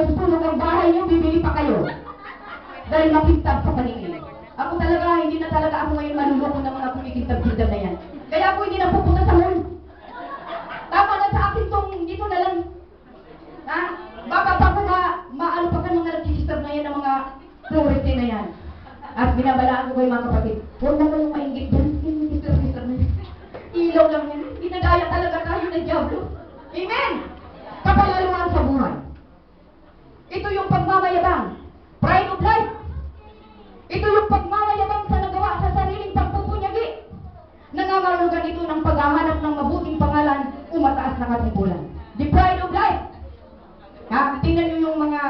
masusunog ang bahay niyo, bibili pa kayo. Dahil makintab sa paningin. Ako talaga, hindi na talaga ako ngayon maluloko ng mga kumikintab-kintab na yan. Kaya ako hindi na pupunta sa mall. Tama na sa akin tong dito na lang. Ha? Baka maano pa ka mga nag-register na yan ng mga floristry na yan. At binabalaan ko kayo mga kapatid, huwag na kayong mainggit dyan. Register na yan. Ilaw lang yan. Ginagaya talaga tayo ng Diablo. Amen! Kapalaluan sa buhay. Ito yung pagmamayabang. Pride of life. Ito yung pagmamayabang sa nagawa sa sariling pagpupunyagi. Nangangahulugan ito ng paghahanap ng mabuting pangalan o mataas na katipulan. The pride of life. Ha? Tingnan nyo yung mga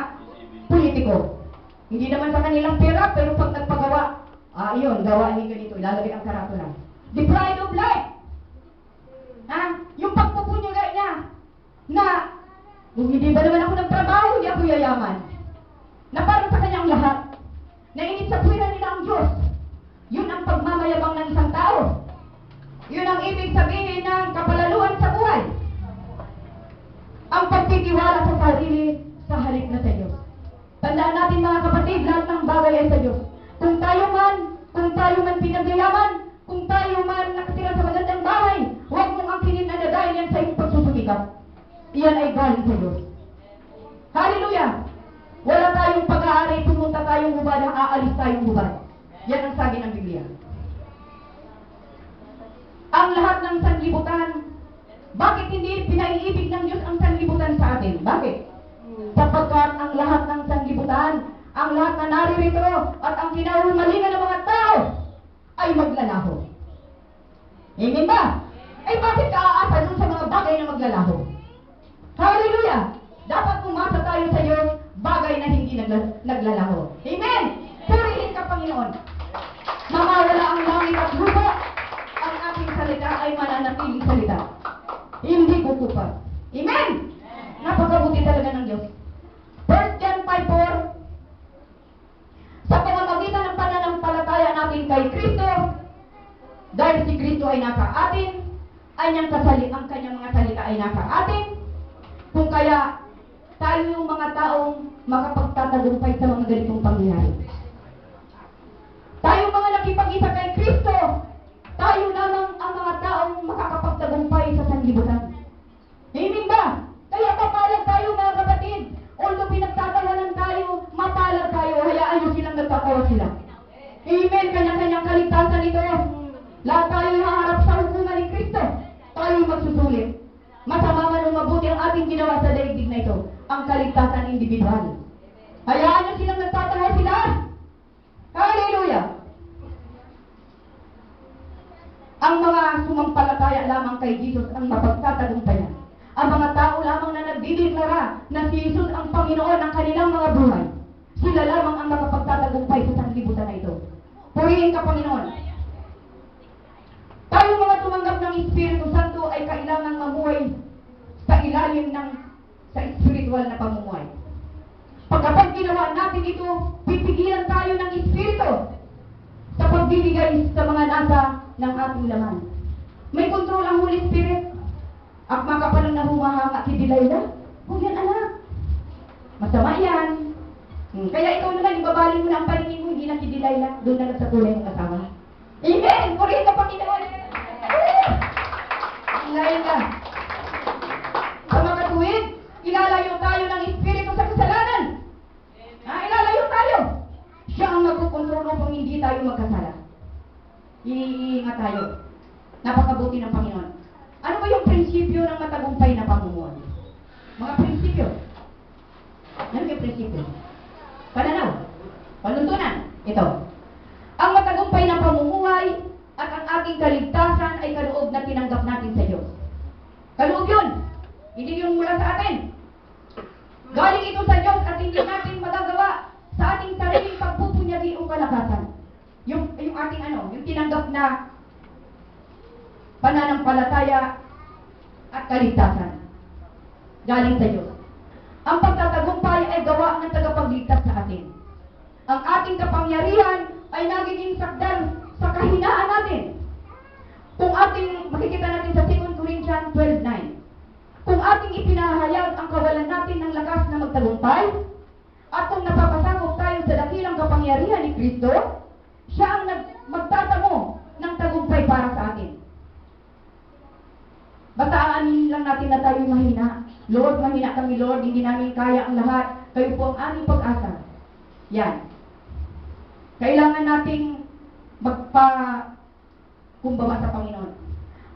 politiko. Hindi naman sa kanilang pera, pero pag nagpagawa, yun, gawain ganito, ilalagay ang karatula. The pride of life. Ha? Yung pagpupunyagi niya, na, kung hindi ba naman ako nagtrabaho, hindi ako yayaman. Na para sa kanyang lahat. Nainit sa puwiran nila ang Diyos. Yun ang pagmamayabang ng isang tao. Yun ang ibig sabihin ng kapalaluan sa buhay. Ang pagtitiwala sa sarili sa halip na sa Diyos. Tandaan natin mga kapatid, lahat ng bagay ay sa Diyos. Kung tayo man pinagyayaman, kung tayo man nakatira sa magandang bahay, huwag mong angkinin na dahil yan sa iyong pagsusumikap. Iyan ay galing sa Diyos. Hallelujah! Wala tayong pag-aari, pumunta tayong hubad, aalis tayong hubad. Yan ang sabi ng Biblia. Ang lahat ng sanlibutan, bakit hindi pinaiibig ng Diyos ang sanlibutan sa atin? Bakit? Sapagkat ang lahat ng sanlibutan, ang lahat na naririto, at ang kinahumalingan ng mga tao, ay maglalaho. Amen ba? Ay bakit ka aasa dun sa mga bagay na maglalaho? Hallelujah! Dapat umasa tayo sa Diyos, bagay na hindi naglalaho. Amen! Purihin ka, Panginoon. Mamawala ang langit at lupa. Ang ating salita ay mananatiling salita. Hindi kukupad. Amen! Napakabuti talaga ng Diyos. 1 John 5:4. Sa pamamagitan ng pananampalataya natin kay Kristo, dahil si Kristo ay nasa atin, ang kanyang mga salita ay nasa atin, kung kaya tayo yung mga taong makapagtatagumpay sa mga ganitong pangyayari. Tayo mga nakipag-isa kay Kristo, tayo lamang ang mga taong makakapagtagumpay sa sanlibutan. Amen ba? Kaya papalag tayo mga kapatid. Although pinagtatawanan tayo, mapalag tayo. Hayaan nyo silang nagkakawa sila. Amen. Kanya-kanyang kaligtasan ito. Lahat tayo haharap sa hukuman ni Kristo. Tayo magsusulit. Masama man o mabuti ang ating ginawa sa daigdig na ito. Ang kaligtasan individual. Hayaan nyo silang nagtatawa sila. Hallelujah! Ang mga sumampalataya lamang kay Jesus ang mapagtatagumpayan. Ang mga tao lamang na nagdideklara na si Jesus ang Panginoon ng kanilang mga buhay. Sila lamang ang makapagtatagumpay sa sanlibutan na ito. Purihin ka, Panginoon. Tayo mga tumanggap ng Espiritu Santo ay kailangan mamuhay sa ilalim ng sa spiritual na pamumuhay. Pagkapag ginawa natin ito, pipigilan tayo ng Espiritu sa pagbibigay sa mga nasa ng ating laman. May kontrol ang Holy Spirit. Akma ka pa lang na humahanga si Delilah. Huwag yan, anak. Masama yan. Kaya ikaw naman, ibabalin mo na ang paningin mo, hindi na si Delilah. Doon na lang sa kulay ng kasama. Amen! Purihin ka, Panginoon! Ngayon ka. Sa mga tuwid, ilalayo tayo ng Espiritu sa kasalanan. Ilalayo tayo. Siya ang magkukontrol upang hindi tayo magkasala. Iingat tayo. Napakabuti ng Panginoon. Ano ba yung prinsipyo ng matagumpay na pamumuhay? Mga prinsipyo. Ano yung prinsipyo? Pananaw. Panuntunan. Ito. Ang matagumpay na pamumuhay at ang ating kaligtasan ay kaloob na tinanggap natin sa Diyos. Kaloob yun. Hindi yun mula sa atin. Galing ito sa Diyos at hindi natin magagawa sa ating sariling pagpupunyagi o kalakasan. Yung ating yung tinanggap na pananampalataya at kaligtasan. Galing sa Diyos. Ang pagtatagumpay ay gawa ng tagapagligtas sa atin. Ang ating kapangyarihan ay nagiging sakdal sa kahinaan natin. Kung makikita natin sa 2 Corinthians 12:9. Kung ating ipinahayag ang kawalan natin ng lakas na magtagumpay. At kung napapasakop tayo sa dakilang kapangyarihan ni Kristo, siya ang magtatamo ng tagumpay para sa atin. Basta aanin lang natin na tayo mahina. Lord, mahina kami, Lord, hindi namin kaya ang lahat. Kayo po ang aming pag-asa. Yan. Kailangan nating magpakumbaba sa Panginoon.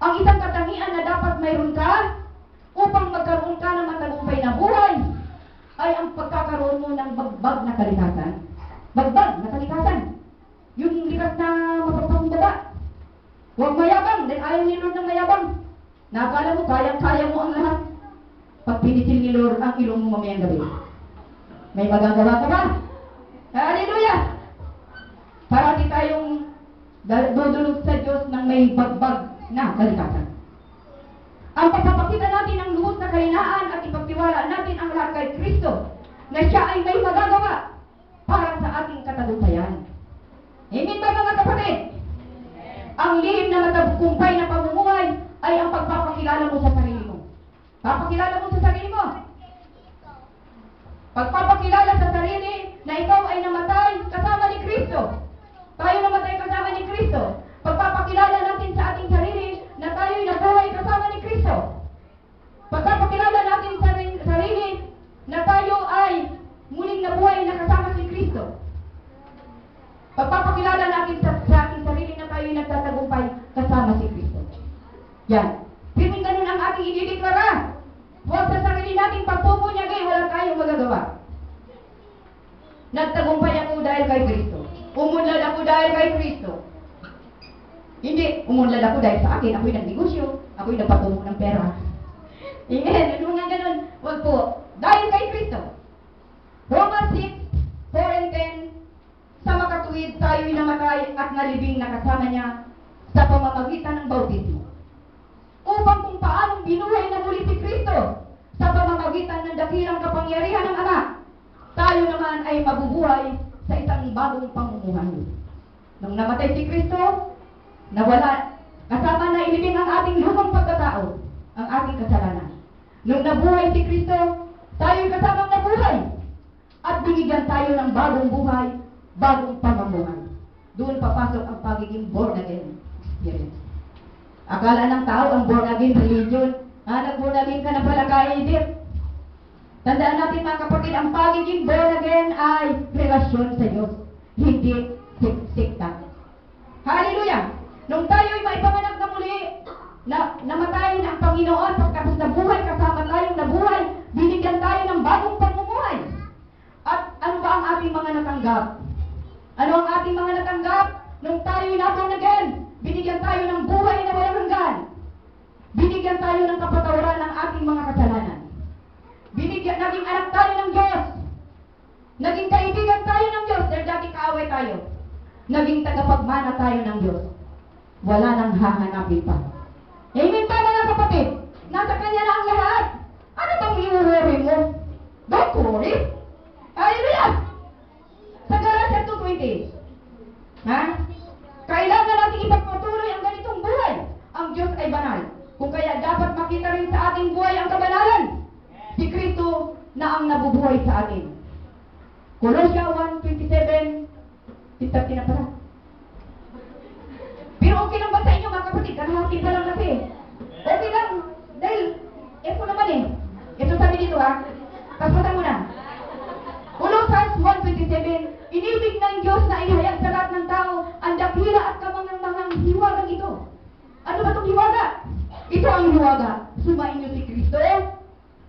Ang isang katangian na dapat mayroon ka upang magkaroon ka ng matagumpay na buhay ay ang pagkakaroon mo ng bagbag na kalikasan. Bagbag na kalikasan. Yung likas na mapagpakumbaba. Huwag mayabang, dahil ayaw ni Lord ng mayabang. Nakakala mo, kayang-kaya mo ang lahat. Pag pinitil ni Lord ang ilong mo mamayang gabi, may magagawa ka ba? Hallelujah! Parati tayong dudulog sa Diyos ng may bagbag na kalikasan. Ang pagpapakita natin ang lubos na kahinaan at ipagtiwala natin ang lahat kay Kristo na siya ay may magagawa para sa ating katagumpayan. Amen ba mga kapatid? Ang lihim na matagumpay na pamumuhay ay ang pagpapakilala mo sa sarili mo. Papakilala mo sa sarili mo. Pagpapakilala sa sarili na ikaw ay namatay kasama ni Kristo. Tayo namatay kasama ni Kristo. Pagpapakilala natin sa ating sarili na tayo ay nabuhay kasama ni Kristo. Pagpapakilala natin sa sarili na tayo ay muling nabuhay na kasama si Kristo. Pagpapakilala natin sa ating sarili na tayo ay nagtatagumpay kasama si Kristo. Yan. Piling ganun ang ating idideklara. Huwag sa sarili nating pagpupunyagay, wala tayong magagawa. Nagtagumpay ako dahil kay Kristo. Umunlad ako dahil kay Kristo. Hindi, umunlad ako dahil sa akin. Ako'y nagnegosyo. Ako'y nagpatungo ng pera. Amen. Ano nga ganun? Huwag po. Dahil kay Kristo. Romans 6, 4 and 10. Sa makatuwid, tayo'y namatay at nalibing na kasama niya sa pamamagitan ng bautismo. Upang kung paanong binuhay na muli si Kristo sa pamamagitan ng dakilang kapangyarihan ng Ama, tayo naman ay mabubuhay sa isang bagong pamumuhay. Nung namatay si Kristo, nawala, kasama na ilibing ang ating lumang pagkatao, ang ating kasalanan. Nung nabuhay si Kristo, tayo'y kasamang nabuhay at binigyan tayo ng bagong buhay, bagong pamumuhay. Doon papasok ang pagiging born again experience. Akala ng tao ang born again religion. Nag-born again ka na pala ka-edit. Tandaan natin mga kapatid, ang pagiging born again ay relasyon sa Diyos. Hindi sikta. Hallelujah! Nung tayo'y maipanganak na muli, namatay na ang Panginoon, pagkatapos na buhay, kasama tayong nabuhay, binigyan tayo ng bagong pamumuhay. At ano ba ang ating mga natanggap? Ano ang ating mga natanggap? Nung tayo'y na-born again, binigyan tayo ng buhay na walang hanggan. Binigyan tayo ng kapatawaran ng ating mga kasalanan. Naging anak tayo ng Diyos. Naging kaibigan tayo ng Diyos dahil dati kaaway tayo. Naging tagapagmana tayo ng Diyos. Wala nang hahanapin pa. Amen pa mga kapatid? Nasa Kanya na ang lahat. Ano bang i-worry mo? Don't worry. Hallelujah! Sa Galatians 2:20. Ha? Kailangan natin ipagpatuloy ang ganitong buhay. Ang Diyos ay banal. Kung kaya dapat makita rin sa ating buhay ang kabanalan. Si Kristo na ang nabubuhay sa atin. Colossians 1:27. Tinta na pala. Pero okay lang ba sa inyo mga kapatid? Kalahati pa lang kasi. Okay lang. Dahil, ito naman eh. Ito sabi dito ha. Paspasan mo na. Colossians 1:27. Inibig ng Diyos na inihayag sa lahat ng tao ang dakila at kamangang hiwagang ito. Ano ba itong hiwaga? Ito ang hiwaga. Sumain niyo si Kristo.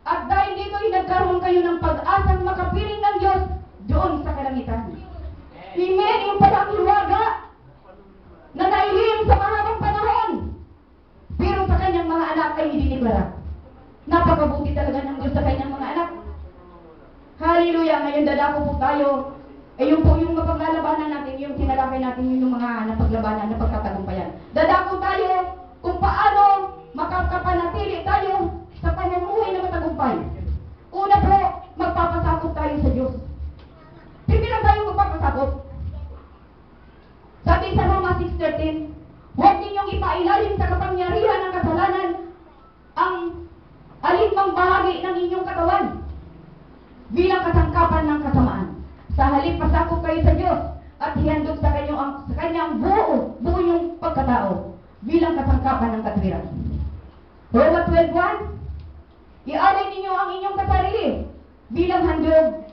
At dahil dito nagkaroon kayo ng pag-asang makapiling ng Diyos doon sa kalangitan. Amen. Yung pala ang hiwaga na nailihim sa mahabang panahon. Pero sa kanyang mga anak ay idiniglara. Napakabuti talaga ng Diyos sa kanyang mga anak. Hallelujah! Ngayon dadako po tayo. Yung po yung mapaglalabanan natin, yung sinalakay natin yung mga napaglabanan, napagkatagumpayan. Dadako tayo kung paano makakapanatili tayo sa pamumuhay na matagumpay. Una po, magpapasakop tayo sa Diyos. Hindi lang tayo magpapasakop. Sabi sa Roma 6:13, huwag ninyong ipailalim sa kapangyarihan ng kasalanan ang alinmang bahagi ng inyong katawan. bilang kasangkapan ng kasamaan. Sa halip pasakop kayo sa Diyos at hihandog sa kanyang buo yung pagkatao bilang kasangkapan ng katwiran. Roma 12:1, ialay ninyo ang inyong kasarili bilang handog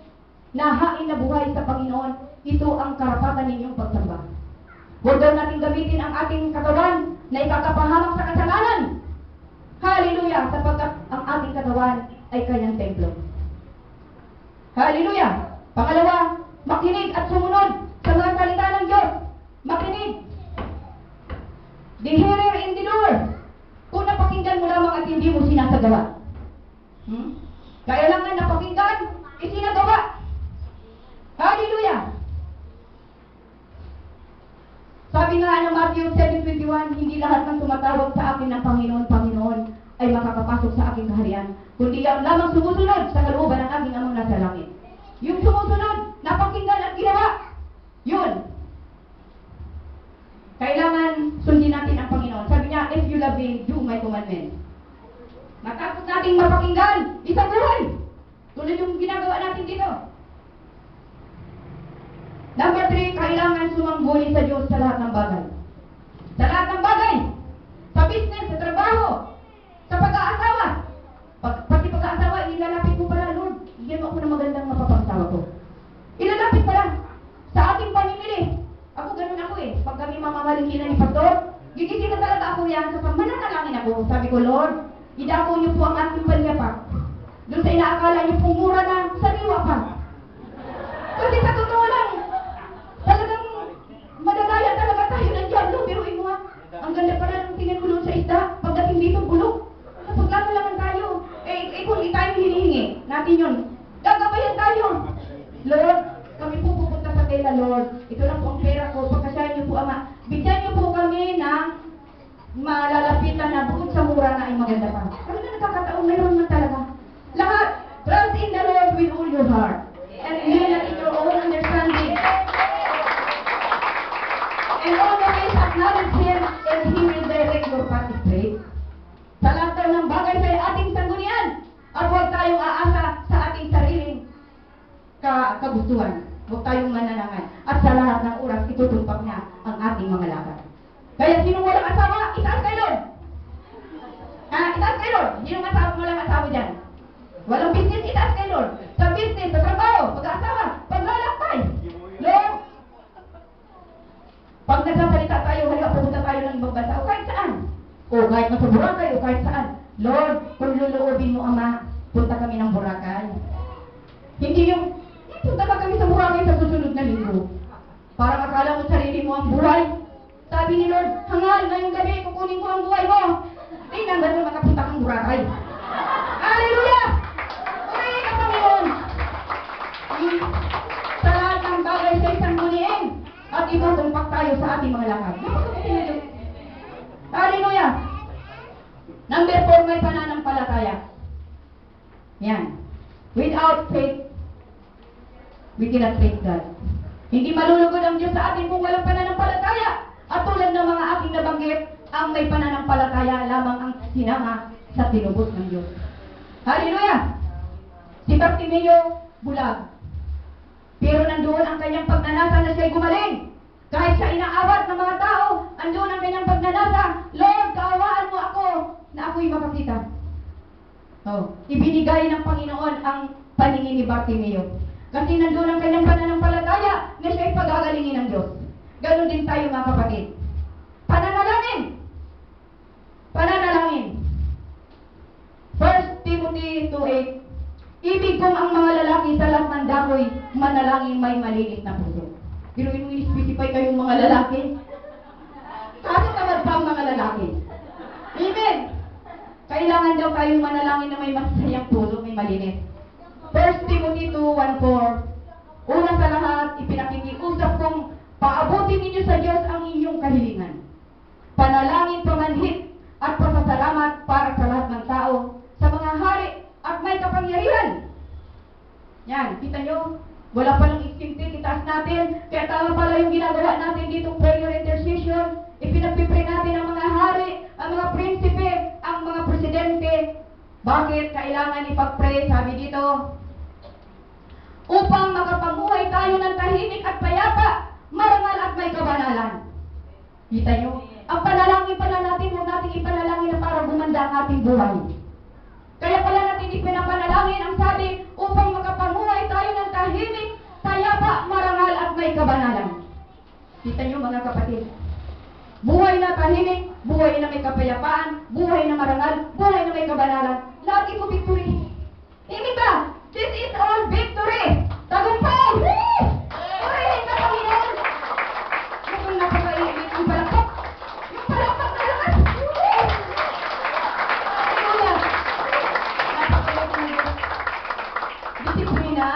na hain na buhay sa Panginoon. Ito ang karapatan ninyong pagsamba. Huwag daw natin gamitin ang ating katawan na ikakapahamak sa kasalanan. Hallelujah! Sapagkat ang ating katawan ay kanyang templo. Hallelujah! Pangalawa, makinig at sumunod sa mga salita ng Diyos. Makinig. The hearer in the door. Kung napakinggan mo lamang at hindi mo sinasagawa. Kailangan napakinggan, isinagawa. Hallelujah! Sabi nga ng Matthew 7:21, hindi lahat ng tumatawag sa akin ng Panginoon, Panginoon ay makakapasok sa aking kaharian, kundi ang lamang sumusunod sa kalooban ng aking amang nasa langit. Yung sumusunod, napakinggan at ginawa, yun. Kailangan sundin natin ang Panginoon. Sabi niya, if you love me, do my commandments. Matapos nating mapakinggan, isang buhay. Tulad yung ginagawa natin dito. Number 3, kailangan sumangguni sa Diyos sa lahat ng bagay. Sa lahat ng bagay. Sa business, sa trabaho, sa pag-aasawa. Pati pag-aasawa, ilalapit ko pala, Lord, bigyan mo ako ng magandang mapapangsawa ko. Ilalapit pala. Sa ating pamimili. Ako ganun ako eh. Pag kami mamamalingkinan ni Pastor, gigising na talaga ako yan. Sa mananalangin ako. Sabi ko, Lord, idako niyo po ang ating panyapak. Doon sa inaakala niyo pong mura na, sariwa pa. Kasi sa totoo lang, talagang madadaya talaga tayo ng diablo. Pero mo nga, ang ganda pala ng tingin ko doon sa isda. Pagdating dito, bulok. Napaglaman tayo. Kung tayo hinihingi, natin yun. Gagabayan tayo. Lord, kami po pupunta sa tela, Lord. Ito lang po ang pera ko. Pagkasyahan niyo po, Ama. Bigyan niyo po kami ng malalapitan na bukod sa mura na ay maganda pa. Kami na nagkakataon, mayroon na talaga. Lahat, trust in the Lord with all your heart. And lean not in your own understanding. And always acknowledge Him and He will direct your path straight. Sa lahat daw ng bagay sa ating sanggunian. At huwag tayong aasa sa ating sariling kagustuhan. Huwag tayong mananangan. At sa lahat ng oras, itutumpak niya ang ating mga lakad. Kaya sino walang asawa, itaas kay Lord. Itaas kay Lord. Sino walang asawa dyan? Walang business, itaas kay Lord. Sa business, sa trabaho, pag-asawa, paglalakbay. Lord, pag nagsasalita tayo, halimbawa pumunta tayo ng ibang bansa, o kahit saan. O kahit nasa Boracay, o kahit saan. Lord, kung luluobin mo, Ama, punta kami ng Boracay. Hindi yung, punta ka kami sa Boracay sa susunod na linggo. Parang akala mo sarili mo ang buhay. Sabi ni Lord, hangal, ngayong gabi, kukunin ko ang buhay mo. Tingnan ba na makapunta kang Boracay? Hallelujah! Purihin ka, Panginoon! Sa lahat ng bagay sa isang muniin at itutumpak tayo sa ating mga lakad. Hallelujah! Number 4, may pananampalataya. Yan. Without faith, we cannot face God. Hindi malulugod ang Diyos sa atin kung walang pananampalataya. At tulad ng mga aking nabanggit, ang may pananampalataya lamang ang sinanga sa tinubos ng Diyos. Hallelujah! Si Bartimeo, bulag. Pero nandoon ang kanyang pagnanasa na siya'y gumaling. Kahit siya inaawat ng mga tao, andun ang kanyang pagnanasa, Lord, kaawaan mo ako na ako'y makakita. Ibinigay ng Panginoon ang paningin ni Bartimeo. Kasi nandoon ang kanyang pananampalataya na siya'y pagagalingin ng Diyos. Ganon din tayo mga kapatid. Pananalangin. Pananalangin. 1 Timothy 2:8. Ibig kong ang mga lalaki sa lahat ng dakoy manalangin may maliit na puso. Pero yung i-specify kayong mga lalaki. Kaso tamad pa ang mga lalaki. Amen. Kailangan daw kayong manalangin na may masayang puso, may malinis. 1 Timothy 2:1-4. Una sa lahat, ipinakikiusap kong paabutin ninyo sa Diyos ang inyong kahilingan. Panalangin, pamanhid, at pasasalamat para sa lahat ng tao, sa mga hari at may kapangyarihan. Yan, kita nyo? Wala palang istintin, itaas natin. Kaya tama pala yung ginagawa natin dito, prayer intercession. Ipinagpipray natin ang mga hari, ang mga prinsipe, ang mga presidente. Bakit kailangan ipag-pray? Sabi dito, may kabanalan. Kita nyo? Ang panalangin pala natin, huwag natin ipanalangin na para gumanda ang ating buhay. Kaya pala natin ipinapanalangin ang sabi, upang makapamuhay tayo ng tahimik, tayapa, marangal at may kabanalan. Kita nyo mga kapatid? Buhay na tahimik, buhay na may kapayapaan, buhay na marangal, buhay na may kabanalan. Lahat ito victory. Hindi ba? This is all victory. Tagumpay! Purihin ka, Panginoon! Mukhang napakainit ang palakpak. Yung palakpak na lakas. Hallelujah! Napakainit. Disiplina.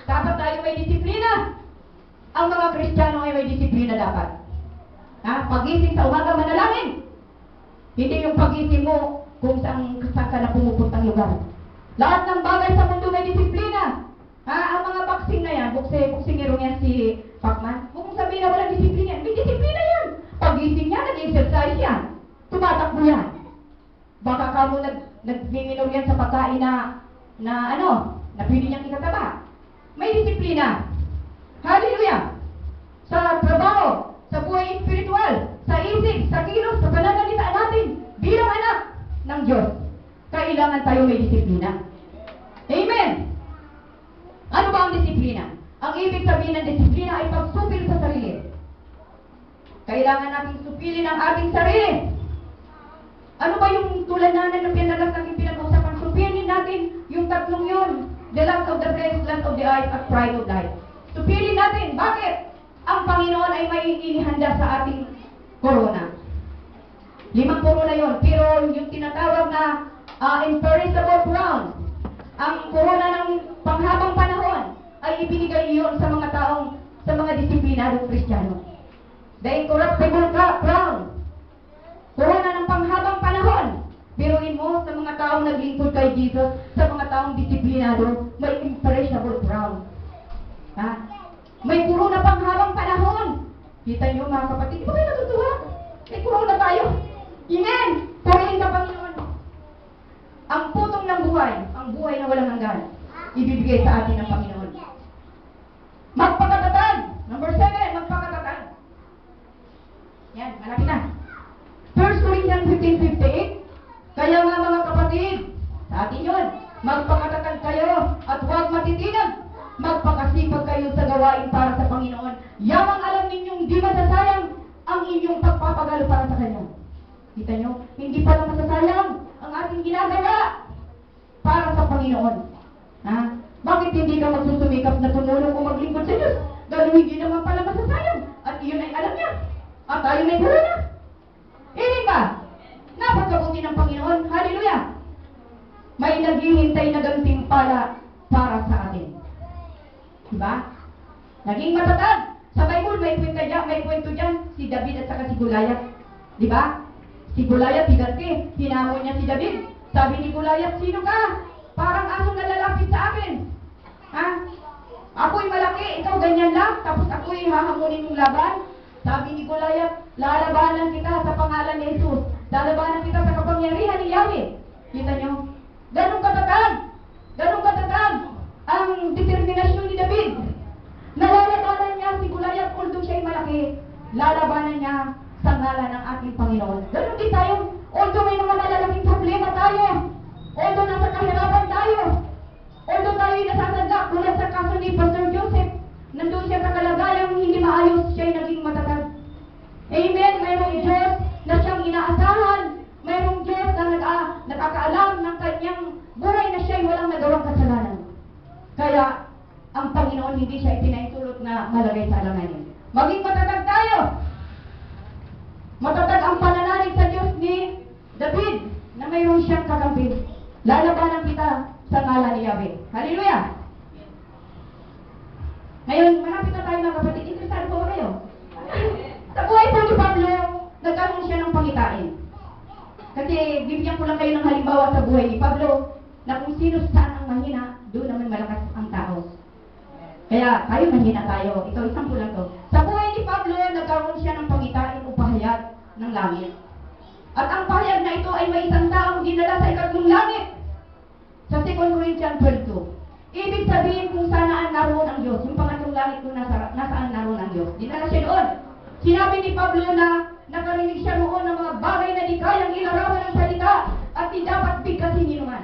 Dapat tayo may disiplina. Ang mga Kristiyano ay may disiplina dapat. Pagising sa umaga, manalangin. Hindi yung pagising mo kung saan ka na pumupuntang lugar. Lahat ng bagay sa mundo may disiplina. Ang mga boxing na yan, boxingero yan si Pacman, huwag mong sabihin na walang disiplina yan. May disiplina yan. Pagising niya, nag-exercise yan. Tumatakbo yan. Baka ka mo nag-minor yan sa pagkain na pwede niyang ikataba. May disiplina. Hallelujah! Sa trabaho, sa buhay spiritual, sa isip, sa kilos, sa pananalita natin, bilang anak ng Diyos, kailangan tayo may disiplina. Amen! Ano ba ang disiplina? Ang ibig sabihin ng disiplina ay pagsupil sa sarili. Kailangan natin supilin ang ating sarili. Ano ba yung tulad na pinalas natin pinag-usapan? Supilin natin yung tatlong yun. The lust of the flesh, lust of the eyes, at pride of life. Supilin natin. Bakit? Ang Panginoon ay may inihanda sa ating corona. 5 corona yun. Pero yung tinatawag na imperishable crown, ang corona ng panghabang panahon, ay ibinigay iyon sa mga taong, sa mga disiplinadong Kristiyano. The incorruptible crown, corona ng panghabang panahon. Biruin mo sa mga taong naglingkod kay Jesus, sa mga taong disiplinado, may imperishable crown. May corona panghabang panahon. Kita niyo mga kapatid, di ba kayo natutuwa? May corona tayo. Amen! Purihin ka, Panginoon. Ang putong ng buhay, ang buhay na walang hanggan, ibibigay sa atin ng Panginoon. Magpakatatag. Number 7, magpakatatag. Yan, malaki na. 1 Corinthians 15:58. Kaya nga mga kapatid, sa atin yun, magpakatatag kayo at huwag matitinag. Magpakasipag kayo sa gawain para sa Panginoon. Yamang alam ninyong di masasayang ang inyong pagpapagalo para sa Kanya. Kita nyo? Hindi pala masasayang ang ating ginagawa para sa Panginoon. Bakit hindi ka magsusumikap na tumulong o maglingkod sa Diyos? Dahil hindi naman pala masasayang. At iyon ay alam niya. At tayo may puro na. Hindi ba? Napagkabuti ng Panginoon. Hallelujah! May naghihintay na gantimpala para sa atin. Diba? Naging matatag. Sa Bible, may kwento dyan, si David at saka si Goliath. Diba? Si Goliath, higante. Hinamon niya si David. Sabi ni Goliath, sino ka? Parang asong nalalapit sa akin. Ako'y malaki, ikaw ganyan lang, tapos ako'y hahamunin mong laban. Sabi ni Goliath, lalabanan kita sa pangalan ni Jesus. Lalabanan kita sa kapangyarihan ni Yahweh. Kita nyo? Ganong katatag. Ganong katatag ang determinasyon ni David. Nalalabanan niya si Goliath, although siya'y malaki, lalabanan niya sa ngalan ng ating Panginoon. Ganon din tayo. Although may mga malalaking problema tayo, although nasa kahirapan tayo, although tayo'y nasasadla, tulad sa kaso ni Pastor Joseph, nandun siya sa kalagayang hindi maayos, siya'y naging matatag. Amen. Mayroong Diyos na siyang inaasahan. Mayroong Diyos na nakakaalam ng kanyang buhay na siya'y walang nagawang kasalanan. Kaya, ang Panginoon hindi siya itinaitulot na malagay sa alanganin. Maging matatag tayo. Matatag ang pananalig sa Diyos ni David na mayroon siyang kakampi. Lalabanan kita sa ngalan ni Yahweh. Hallelujah! Ngayon, malapit na tayo mga kapatid. Interesado po ba kayo? Sa buhay po ni Pablo, nagkaroon siya ng pangitain. Kasi bibigyan ko lang kayo ng halimbawa sa buhay ni Pablo na kung sino saan ang mahina, doon naman malakas ang tao. Kaya tayo mahina tayo. Ito, isang lang to. Sa buhay ni Pablo, nagkaroon siya ng pangitain o pahayag ng langit. At ang pahayag na ito ay may isang taong dinala sa ikatlong langit. Sa 2 Corinthians 12:2. Ibig sabihin kung saan naroon ang Diyos. Yung pangatlong langit kung nasaan naroon ang Diyos. Dinala siya doon. Sinabi ni Pablo na nakarinig siya noon ng mga bagay na di kayang ilarawan ng salita at di dapat bigkasin ni naman.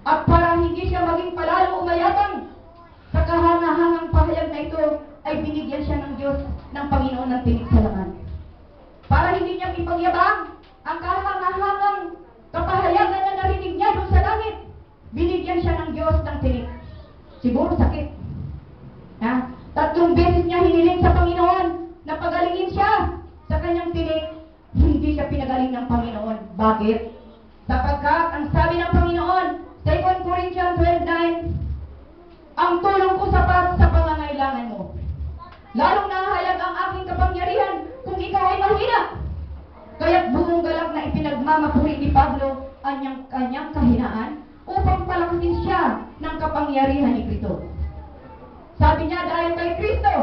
At para hindi siya maging palalo umayabang, sa kahangahangang pahayag na ito ay binigyan siya ng Diyos ng Panginoon ng tinig sa laman. Para hindi niya ipagyabang ang kahangahangang kapahayagan na narinig niya doon sa langit, binigyan siya ng Diyos ng tinig. Siguro sakit. Ha? 3 beses niya hiniling sa Panginoon na pagalingin siya sa kanyang tinig, hindi siya pinagaling ng Panginoon. Bakit? Sapagkat ang sabi ng Panginoon, 2 Corinthians 12:9, ang tulong ko sapat sa pangangailangan mo. Lalong nahahayag ang aking kapangyarihan kung ikaw ay mahina. Kaya't buong galak na ipinagmamapuri ni Pablo ang kanyang kahinaan upang palakasin siya ng kapangyarihan ni Kristo. Sabi niya, dahil kay Kristo,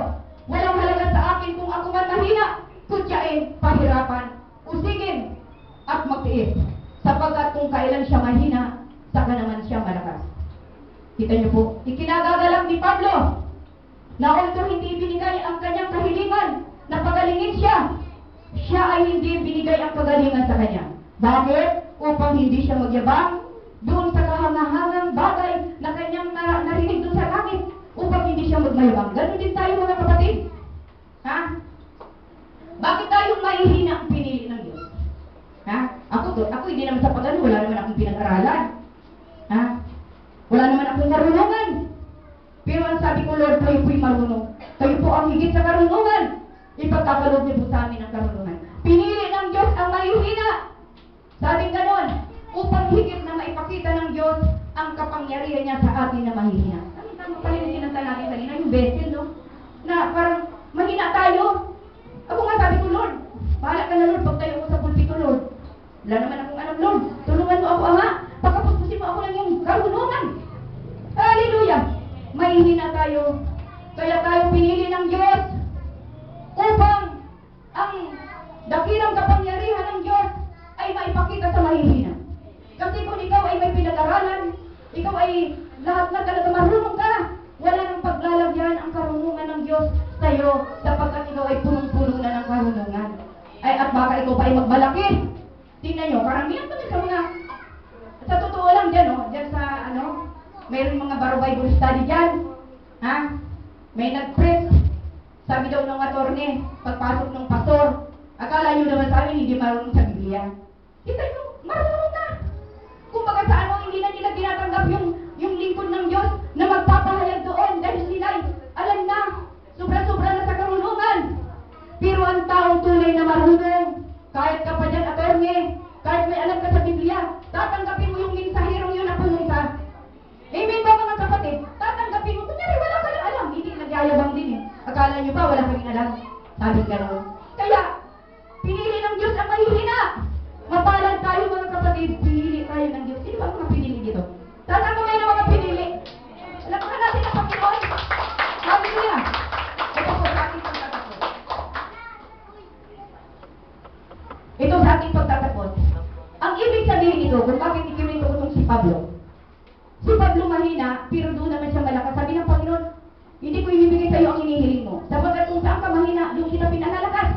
walang halaga sa akin kung ako man mahina, kutyain, pahirapan, usigin, at magtiis. Sapagkat kung kailan siya mahina, saka naman siya malakas. Kita niyo po, ikinagagalak ni Pablo na although hindi binigay ang kanyang kahilingan na pagalingin siya, siya ay hindi binigay ang kagalingan sa kanya. Bakit? Upang hindi siya magyabang doon sa kahangahangang bagay na kanyang narinig doon sa langit, upang hindi siya magmayabang. Ganun din tayo mga kapatid. Ha? Bakit tayo mahihina ang pinili ng Diyos? Ha? Ako hindi naman sa pagano, wala naman akong pinag-aralan. Ha? Wala naman akong karunungan. Pero ang sabi ko, Lord, kayo po'y marunong. Kayo po ang higit sa karunungan. Ipagkakaloob niyo po sa amin ang karunungan. Pinili ng Diyos ang mahihina. Sabi ganon, upang higit na maipakita ng Diyos ang kapangyarihan niya sa atin na mahihina. Tama pala yung sinanta natin kanina, yung vessel, no? Na parang mahina tayo. Ako nga sabi ko, Lord, bahala ka na, Lord, pag tayo ko sa pulpito, Lord. Wala naman akong alam, Lord. Tulungan mo ako, Ama. Pagkapuspusin mo ako ng iyong karunungan. Hallelujah! Mahihina tayo. Kaya tayo pinili ng Diyos upang ang dakilang kapangyarihan ng Diyos ay maipakita sa mahihina. Kasi kung ikaw ay may pinag-aralan, ikaw ay lahat na talaga marunong ka, wala nang paglalagyan ang karunungan ng Diyos sa iyo, sapagkat ikaw ay punong-puno na ng karunungan. Ay, at baka ikaw pa ay magbalakid. Tingnan nyo, karamihan pa sa mga, sa totoo lang dyan, oh, dyan sa, mayroong mga Baro Bible study dyan. Ha? May nag-press. Sabi daw ng attorney, pagpasok ng pastor, akala nyo naman sa amin, hindi marunong sa Biblia. Kita nyo, marunong na. Kung baga sa hindi na nila tinatanggap yung lingkod ng Diyos na magpapahayag doon dahil sila alam na, sobra-sobra na sa karunungan. Pero ang taong tunay na marunong, kahit ka pa dyan, attorney, kahit may alam ka sa Biblia, tatanggapin mo yung mensaherong yun na pumunta. Amen ba mga kapatid? Tatanggapin mo. Kunyari, wala ka lang alam. Hindi nagyayabang din eh. Akala nyo ba, wala kaming alam? Sabi gano'n. Kaya, pinili ng Diyos ang mahihina. Mapalad tayo mga kapatid. Pinili tayo ng Diyos. Sino ba mga pinili dito? Saan mo ngayon ang mga pinili? Alam ka natin ang Panginoon. Hallelujah. Ito po sa ating pagtatapos. Ito sa ating pagtatapos. Ang ibig sabihin ito, kung bakit ikiwento ko itong si Pablo. Si Pablo mahina, pero doon naman siya malakas. Sabi ng Panginoon, hindi ko ibibigay sa iyo ang hinihiling mo. Sapagkat kung saan ka mahina, doon kita pinalalakas.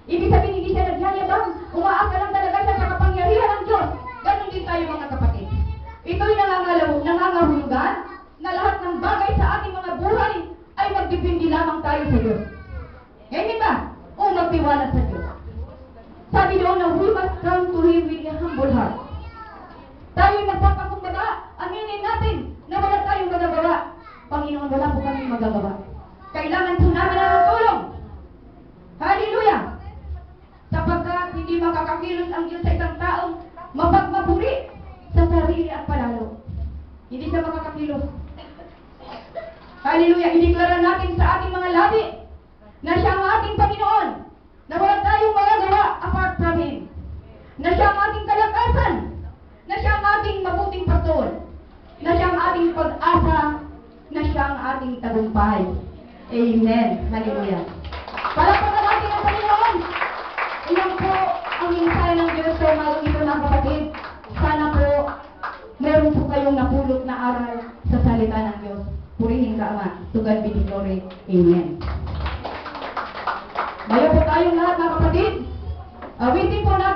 Ibig sabihin, hindi siya nagyayabang. Umaasa lang talaga siya sa kapangyarihan ng Diyos. Ganon din tayo mga kapatid. Ito'y nangangahulugan na lahat ng bagay sa ating mga buhay ay magdepende lamang tayo sa Diyos. Ngayon ba? O magtiwala sa Diyos. Sabi doon na we must come to Him with a humble heart. Tayo'y magpapakumbaba. Aminin natin na wala tayong magagawa. Panginoon, wala po kami magagawa. Kailangan po namin ang tulong. Hallelujah! Sapagkat hindi makakakilos ang Diyos sa isang taong mapagmapuri sa sarili at palalo. Hindi siya makakakilos. Hallelujah! Ideklara natin sa ating mga labi na siya ang ating Panginoon, na wala tayong magagawa apart from Him. Na siya ang ating kalakasan, na siya ang ating mabuting pastor, na siya ang ating pag-asa, na siya ang ating tagumpay. Amen. Hallelujah. Palakpakan natin ang Panginoon. Iyan po ang mensahe ng Diyos sa umagang ito mga kapatid. Sana po meron po kayong napulot na aral sa salita ng Diyos. Purihin ka, Ama. To God be the glory. Amen. Ngayon po tayong lahat mga kapatid. Awitin po natin